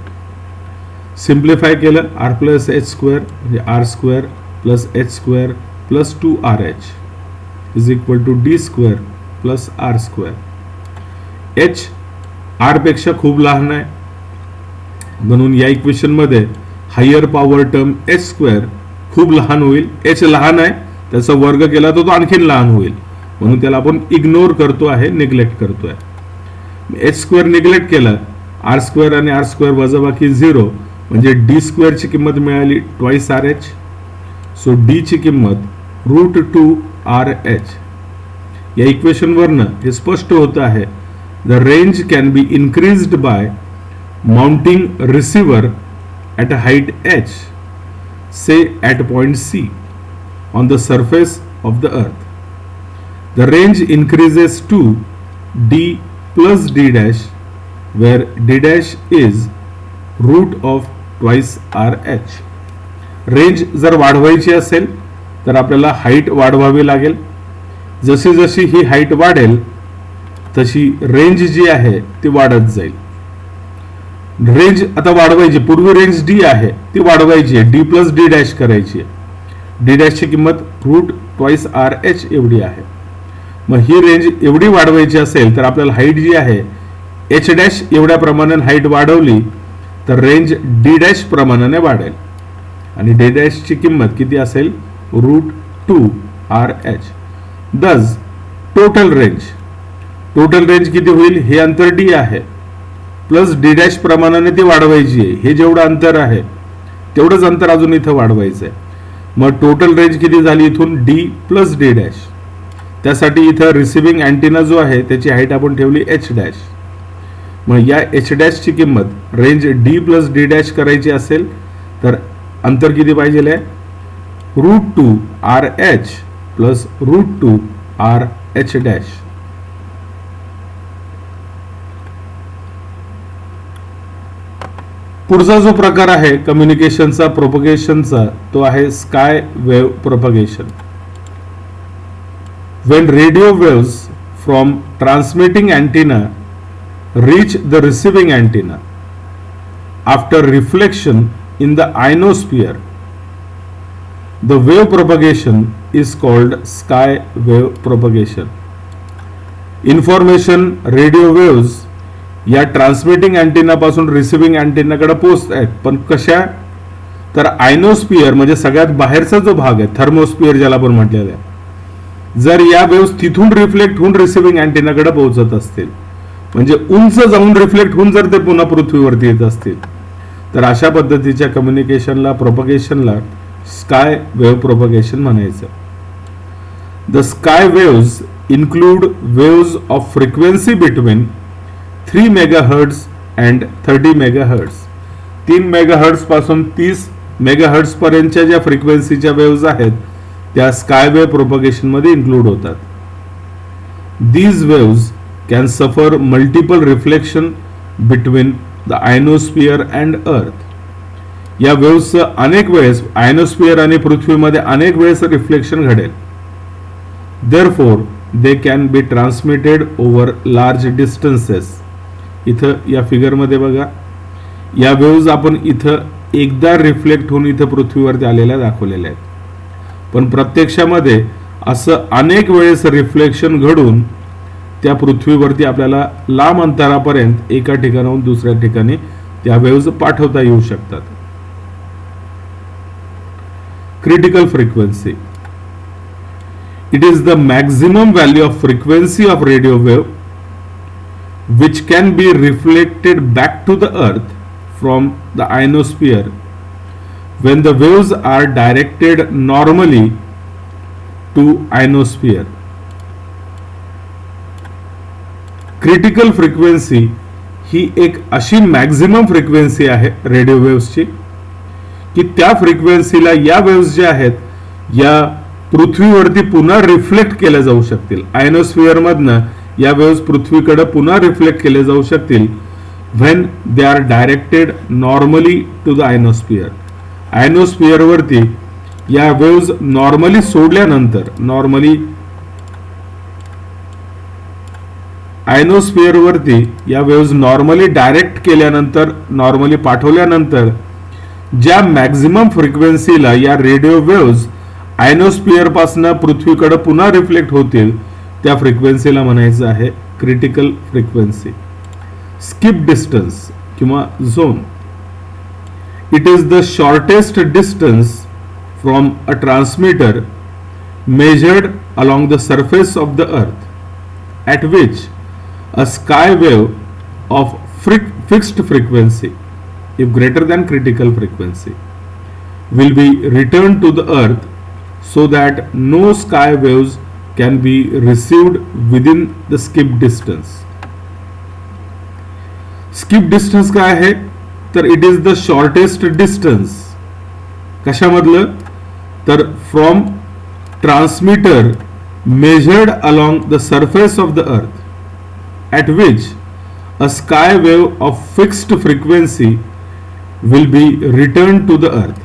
सिम्प्लिफाय केलं r प्लस एच स्क्वेअर म्हणजे r square plus H square plus 2rh is equal to d square plus r square. h r पेक्षा खूप लहान आहे म्हणून या इक्वेशन मध्ये higher power term h square खूप लहान होईल. h लहान आहे त्याचा वर्ग केला तर तो आणखीन लहान होईल म्हणून त्याला आपण इग्नोर करतो आहे, निग्लेक्ट करतो आहे. h स्क्वेअर निग्लेक्ट केला, r स्क्वेअर आणि r स्क्वेअर वजाबाकी 0 म्हणजे d स्क्वेअर ची किंमत मिळाली ट्वाइस rh. सो d ची किंमत √2rh. या इक्वेशन वरनं हे स्पष्ट होत आहे the range can be increased by mounting receiver at a height h, say at point C on the surface of the earth. The range increases to d plus d dash where d dash is root of twice rh. Range जर वाढवायची असेल तर आपल्याला हाईट वाढवावी लागेल. जशी जशी ही हाईट वाढेल तशी रेंज जी आहे ती वाढत जाईल. रेंज आता वाढवायची, पूर्वी रेंज डी आहे ती वाढवायची आहे, डी प्लस डी डॅश करायची आहे. डी डॅशची किंमत √2rh एवढी आहे. मग ही रेंज एवढी वाढवायची असेल तर आपल्याला हाईट जी आहे एच डॅश एवढ्या प्रमाणाने हाईट वाढवली तर रेंज डी डॅश प्रमाणाने वाढेल आणि डी डॅशची किंमत किती असेल √2rh. दस टोटल रेंज किती होईल, हे अंतर d आहे प्लस डी डॅश प्रमाणाने ती वाढवायची आहे. हे जेवढं अंतर आहे तेवढंच अंतर अजून इथं वाढवायचं आहे. मग टोटल रेंज किती झाली इथून d प्लस डी डॅश. त्यासाठी इथं रिसिव्हिंग अँटेना जो आहे त्याची हाईट आपण ठेवली h डॅश. मग या h डॅशची किंमत range d plus D dash करायची असेल तर अंतर किती पाहिजे आहे √2rh प्लस √2rh डॅश. पुढचा जो प्रकार आहे कम्युनिकेशनचा प्रोपगेशनचा तो आहे sky wave propagation. When radio waves from transmitting antenna reach the receiving antenna after reflection in the ionosphere, the wave propagation is called sky wave propagation. Information radio waves या ट्रान्समिटिंग अँटेना पासून रिसिव्हिंग अँटेनाकडे पोहोचत आहेत, पण कशा तर आयनोस्फियर म्हणजे सगळ्यात बाहेरचा जो भाग आहे थर्मोस्फियर ज्याला आपण म्हटलेलं आहे, जर या वेव्स तिथून रिफ्लेक्ट होऊन रिसिव्हिंग अँटेनाकडे पोहोचत असतील म्हणजे उंच जाऊन रिफ्लेक्ट होऊन जर ते पुन्हा पृथ्वीवरती येत असतील तर अशा पद्धतीच्या कम्युनिकेशनला प्रोपगेशनला स्काय वेव्ह प्रोपगेशन म्हणायचं. The sky waves include waves of frequency between 3 megahertz and 30 megahertz. 3 megahertz पासून 30 मेगाहर्ट्ज पर्यंतच्या ज्या फ्रिक्वेन्सीच्या वेव्हज आहेत त्या स्काय वेव्ह प्रोपगेशन मध्ये इन्क्लूड होतात. These waves can suffer multiple reflection between the ionosphere and earth. या वेव्हजचं अनेक वेळेस आयनोस्फिअर आणि पृथ्वीमध्ये अनेक वेळेस रिफ्लेक्शन घडेल. Therefore they can be transmitted over large distances. इथं या फिगरमध्ये बघा, या वेव्हज आपण इथं एकदा रिफ्लेक्ट होऊन इथं पृथ्वीवरती आलेल्या दाखवलेल्या आहेत, पण प्रत्यक्षामध्ये असं अनेक वेळेस रिफ्लेक्शन घडून त्या पृथ्वीवरती आपल्याला लांब अंतरापर्यंत एका ठिकाणाहून दुसऱ्या ठिकाणी त्या वेव्हज पाठवता येऊ शकतात. Critical frequency. It is the maximum value of frequency of radio wave which can be reflected back to the earth from the ionosphere when the waves are directed normally to ionosphere. Critical frequency ही एक अशी मॅक्झिमम फ्रिक्वेन्सी आहे रेडिओ वेव्सची की त्या फ्रिक्वेन्सीला या वेव्स ज्या आहेत या पृथ्वीवरती पुन्हा रिफ्लेक्ट केल्या जाऊ शकतील. आयनोस्फिअर मधनं या वेव्स पृथ्वीकडे पुन्हा रिफ्लेक्ट केले जाऊ शकतील when they are directed normally to the ionosphere. Ionosphere वरती या वेव्स नॉर्मली सोडल्यानंतर आयनोस्फिअर वरती या वेव्स नॉर्मली डायरेक्ट केल्यानंतर नॉर्मली पाठवल्यानंतर ज्या मॅक्झिमम फ्रिक्वेन्सीला या रेडिओ वेव्स आयनोस्फिअर पासून पृथ्वीकडे पुन्हा रिफ्लेक्ट होतील त्या फ्रिक्वेन्सीला म्हणायचं आहे क्रिटिकल फ्रिक्वेन्सी. स्किप डिस्टन्स किंवा zone. It is the shortest distance from a transmitter measured along the surface of the earth at which a sky wave of fixed frequency, if greater than critical frequency, will be returned to the earth so that no sky waves can be received within the skip distance. Skip distance काय आहे तर it is the shortest distance. कशामधलं तर from transmitter measured along the surface of the earth at which a sky wave of fixed frequency will be returned to the earth.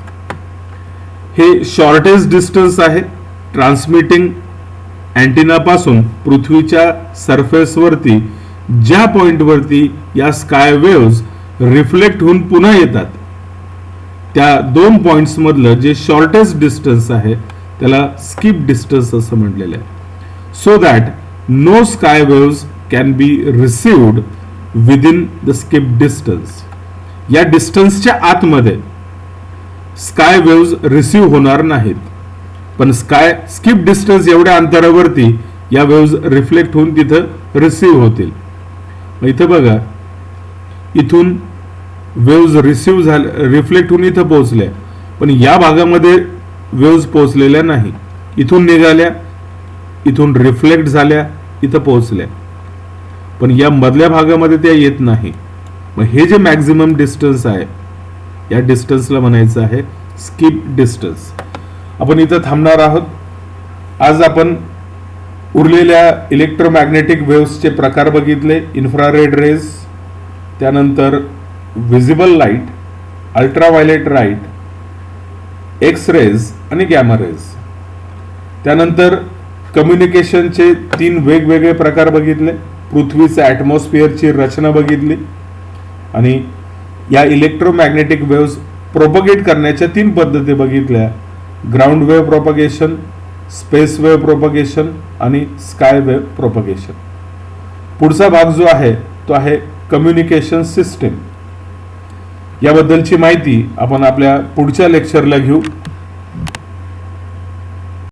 हे शॉर्टेस्ट डिस्टन्स आहे ट्रान्समिटिंग अँटिना पासून पृथ्वीच्या सरफेस वरती ज्या पॉइंट वरती या स्काय वेव्स रिफ्लेक्ट होऊन पुन्हा येतात त्या दोन पॉइंट्स मधलं जे शॉर्टेस्ट डिस्टन्स आहे त्याला स्किप डिस्टन्स असं म्हटलेलं आहे. So that no sky waves can be received within the skip distance. या डिस्टन्सच्या आतमध्ये स्काय वेव्स रिसिव्ह होणार नाहीत, पण स्किप डिस्टन्स एवढ्या अंतरावरती या वेव्स रिफ्लेक्ट होऊन तिथं रिसिव्ह होतील. इथं बघा, इथून वेव्स रिसिव्ह झाले रिफ्लेक्ट होऊन इथं पोहोचल्या, पण या भागामध्ये वेव्स पोहोचलेल्या नाही. इथून निघाल्या, इथून रिफ्लेक्ट झाल्या, इथं पोहोचल्या, पण या मधल्या भागामध्ये त्या येत नाही. मग हे जे मॅक्झिमम डिस्टन्स आहे या डिस्टन्सला म्हणायचं आहे स्किप डिस्टन्स. आपण इथं थांबणार आहोत. आज आपण उरलेल्या इलेक्ट्रोमॅग्नेटिक वेव्सचे प्रकार बघितले. इन्फ्रारेड रेज, त्यानंतर visible light, ultraviolet light, X rays आणि गॅमा रेज. त्यानंतर कम्युनिकेशनचे 3 वेगवेगळे प्रकार बघितले. पृथ्वीच्या ॲटमॉस्फिअरची रचना बघितली आणि या इलेक्ट्रोमॅग्नेटिक वेव्स प्रोपगेट करण्याच्या 3 पद्धती बघितल्या. Ground wave propagation, space wave propagation आणि स्काय वेव्ह प्रोपगेशन. पुढचा भाग जो आहे तो आहे कम्युनिकेशन सिस्टीम. याबद्दलची माहिती आपण आपल्या पुढच्या लेक्चरला घेऊ.